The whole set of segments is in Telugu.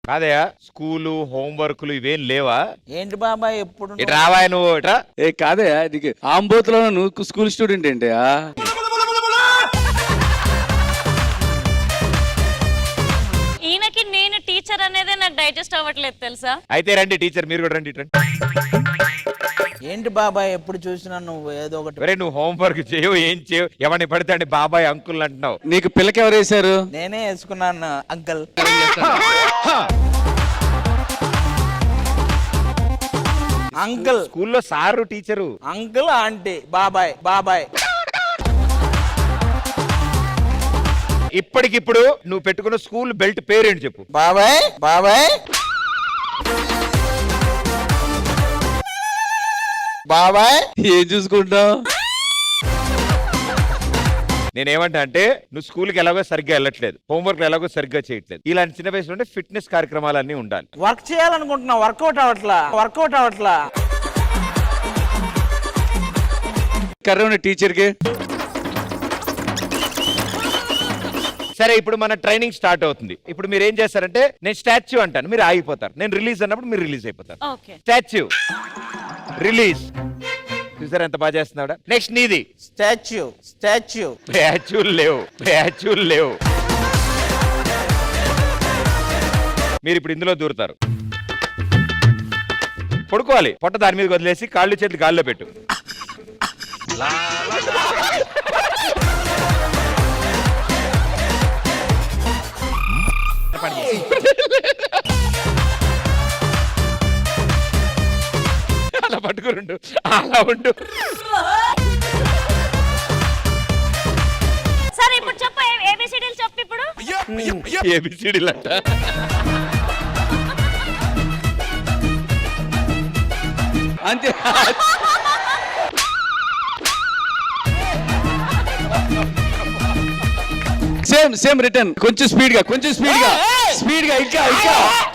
కాదయా స్కూలు హోంవర్క్లు ఇవేం లేవా? ఏంటి బాబాయ్ ఎప్పుడు ఇటు రావా నువ్వు ఇట్రా. ఏ కాదే నీకు ఆంబోతులో నువ్వు స్కూల్ స్టూడెంట్ ఏంటయా? ఈయనకి నేను టీచర్ అనేదే నాకు డైజెస్ట్ అవ్వట్లేదు తెలుసా. అయితే రండి టీచర్, మీరు కూడా రండి ఇటు రండి. ఏంటి బాబాయ్ ఎప్పుడు చూసినా నువ్వు ఏదో ఒకటి. ఒరే నువ్వు హోంవర్క్ చేయవు, ఏం చేయవు, ఎవరిని పడితే అంటే బాబాయ్ అంకుల్ అంటున్నావు. నీకు పిల్లకి ఎవరు వేశారు? నేనే వేసుకున్నాను అంకల్. అంకుల్ స్కూల్లో సారు టీచరు. అంకుల్ ఆంటీ బాబాయ్ బాబాయ్. ఇప్పటికిప్పుడు నువ్వు పెట్టుకున్న స్కూల్ బెల్ట్ పేరేంటి చెప్పు. బాబాయ్ బాబాయ్ బాబాయ్. ఏం చూసుకుంటావు? నేనేమంటా అంటే నువ్వు స్కూల్కి ఎలాగో సరిగ్గా వెళ్ళట్లేదు, హోంవర్క్ ఎలాగో సరిగ్గా చేయట్లేదు. ఇలాంటి చిన్న వయసులో ఫిట్నెస్ కార్యక్రమాలన్నీ ఉండాలి. వర్క్ చేయాలనుకుంటున్నా, వర్కౌట్ అవట్లా. కర్ర ఉన్న టీచర్కి సరే ఇప్పుడు మన ట్రైనింగ్ స్టార్ట్ అవుతుంది. ఇప్పుడు మీరు ఏం చేస్తారంటే నేను స్టాచ్యూ అంటాను, మీరు ఆగిపోతారు. నేను రిలీజ్ అన్నప్పుడు మీరు రిలీజ్ అయిపోతారు. Okay statue release. చూసారు ఎంత బాగా చేస్తున్నాడా. నెక్స్ట్ నీది స్టాచ్యూ. స్టాచ్యూలు లేవు. మీరు ఇప్పుడు ఇందులో దూరుతారు. పడుకోవాలి, పొట్ట దాని మీద వదిలేసి కాళ్ళు చేతులు గాల్లో పెట్టు. అలా పట్టుకురుండు, అలా ఉండు. సరే ఇప్పుడు చెప్పు, ఏబిసిడీలు చెప్పు ఇప్పుడు. ఏబిసిడీలు అంట. అంతే. Same return. కొంచెం స్పీడ్ గా ఇంకా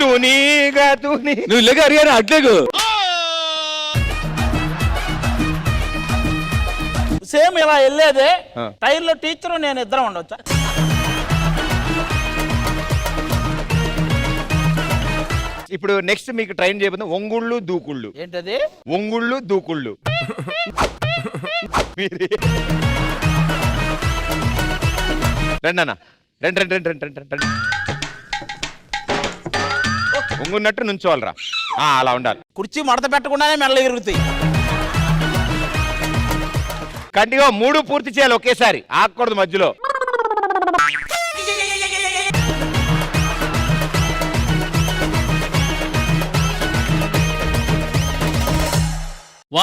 తూనీగా నువ్వు లేక అడిగాను అడ్లేగు. సేమ్ ఇలా వెళ్ళేదే. టైర్ లో టీచర్ నేను ఇద్దరం ఉండొచ్చా? ఇప్పుడు నెక్స్ట్ మీకు ట్రైన్ చేయబోతుంది ఒంగుళ్ళు దూకుళ్ళు. ఏంటది? ఒంగుళ్ళు దూకుళ్ళు. రండి అన్న, రండి. ఒంగున్నట్టు నుంచోవాలరా, అలా ఉండాలి. కుర్చీ మడత పెట్టకుండానే మెల్ల ఎరుగుతాయి. కంటిగా 3 పూర్తి చేయాలి ఒకేసారి, ఆగకూడదు మధ్యలో.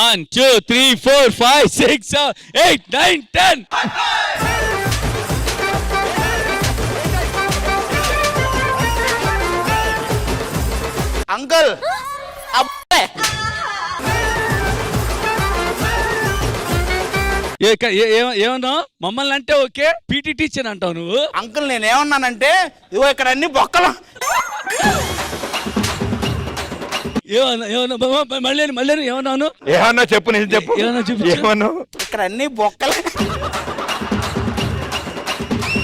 One, 2, 3, 4, 5, 6, 7, 8, 9, 10. అంకుల్ ఏమన్నా మమ్మల్ని అంటే ఓకే, పీటీ టీచర్ అంటావు నువ్వు. అంకుల్ నేనేమన్నానంటే ఇదిగో ఇక్కడ అన్ని బొక్కలు. ఏమన్నా చెప్పు, నేను చెప్పు. ఏమన్నా ఇక్కడ అన్ని బొక్కలు.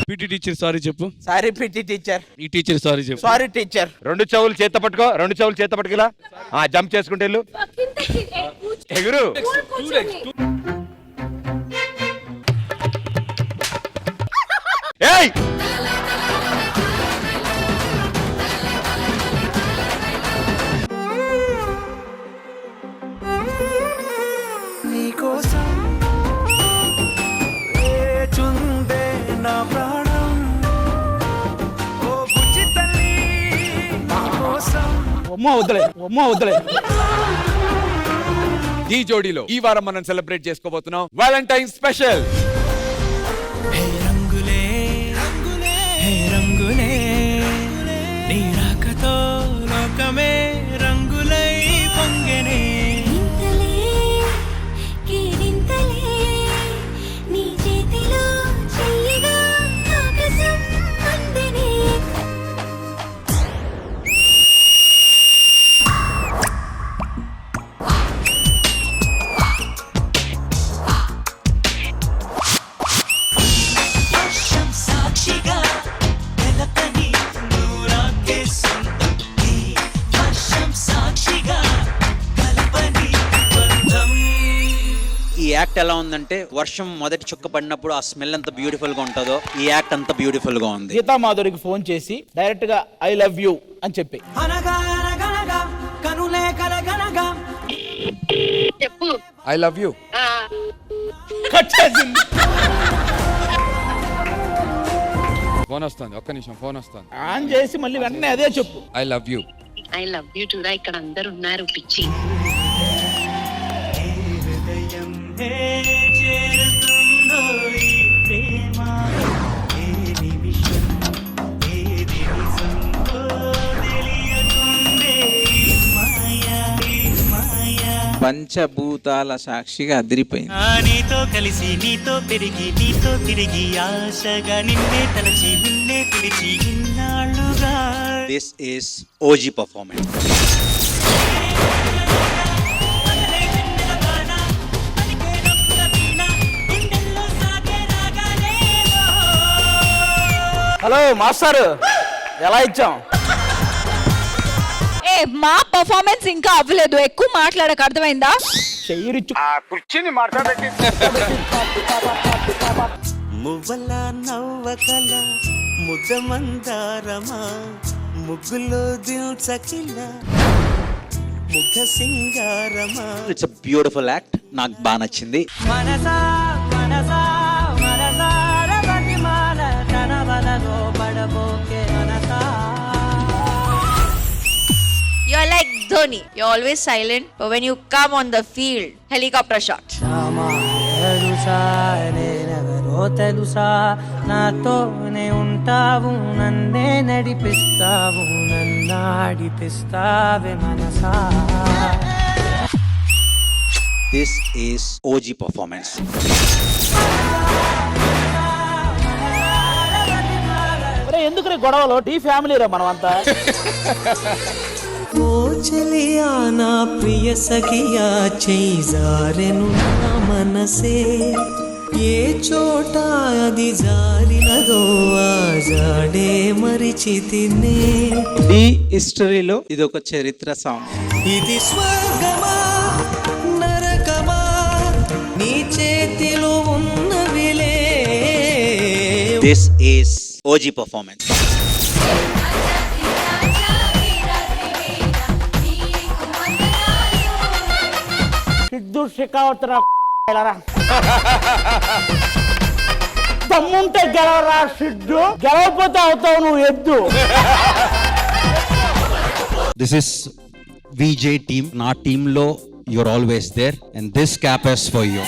పీటీ టీచర్ సారీ చెప్పు. Sorry PT teacher. ఈ టీచర్ సారీ చెప్పు. Sorry teacher. 2 చెవులు చేత పట్టుకోలా. జంప్ చేసుకుంటే వెళ్ళు, ఎగురు. ఏయ్ నీకోసం చుందే నా ప్రాణం, ఓ బుజ్జి తల్లి నీకోసం. ఒమ్మో వద్దులే. ఈ జోడీలో ఈ వారం మనం సెలబ్రేట్ చేసుకోబోతున్నాం వాలంటైన్ స్పెషల్. రంగులే నీ రాకతో లోకమే రంగులై పొంగెనే. యాక్ట్ ఎలా ఉందంటే వర్షం మొదటి చుక్క పడినప్పుడు ఆ స్మెల్ ఎంత బ్యూటిఫుల్ గా ఉంటుందో ఈ యాక్ట్ అంత బ్యూటిఫుల్ గా ఉంది. గీతా మాధురికి ఫోన్ చేసి డైరెక్ట్ గా ఐ లవ్ యూ అని చెప్పి అనగా అనగనగా కనులే కలగనగా చెప్పు. I love you. ఆ, కట్ చేసింది. ఫోన్ వస్తుంది, ఒక్క నిమిషం ఫోన్ వస్తుంది. ఆన్ చేసి మళ్ళీ వెంటనే అదే చెప్పు. I love you. I love you to రా. ఇక్కడ అందరు ఉన్నారు పిచ్చి. హృదయం చేరుతుందో ఈ ప్రేమ ఏ నిమిషం ఏది నిజంతో తెలియకుండే ఈ మాయా ఈ మాయా. పంచభూతాల సాక్షిగా అదిరిపోయింది. నీతో కలిసి నీతో పెరిగి నీతో తిరిగి ఆశగా నిన్నే తలచి నిన్నే పిలిచి ఇన్నాళ్ళుగా. This is OG performance. Hello master, ఎలా ఇచ్చాం? ఏ మా పర్ఫార్మెన్స్ ఇంకా అవ్వలేదు, ఎక్కువ మాట్లాడక, అర్థమైందా? చెయ్యిరిచ్చు. మువ్వల నవ్వకల ముద్దమందారమా ముగ్గులో దిల్చకిల ముగ్ధ సింగారమా. ఇట్స్ అ బ్యూటిఫుల్ యాక్ట్, నాకు బాగా నచ్చింది. మనసా మనసా మనసార బతిమాల తన వలలో పడబోకే మనసా. You're like Dhoni. You're always silent, but when you come on the field, helicopter shot. తెలుసా నేనెవరో తెలుసా, నాతోనే ఉంటావు నన్నే నడిపిస్తావు నన్నాడిపిస్తావే మనసా. This is OG performance. ఎందుకు రే గొడవలో? టీ ఫ్యామిలీ రా మనమంతా. ఓ చలియా నా ప్రియ సఖియా చేజారెను నా మనసే, ఏ చోట అది జారినదో ఆ జాడే మరిచితినే. ఈ హిస్టరీలో ఇది ఒక చరిత్ర సాంగ్. ఇది స్వర్గమా నరకమా నీ చేతిలో ఉన్నవిలే. This is OG performance. Siddhu షికావతరా దమ్ముంటే గెలవరా సిద్ధు, గెలవకపోతే అవుతావు నువ్వు ఎద్దు. This is VJ team. నా టీంలో you're always there and this cap is for you.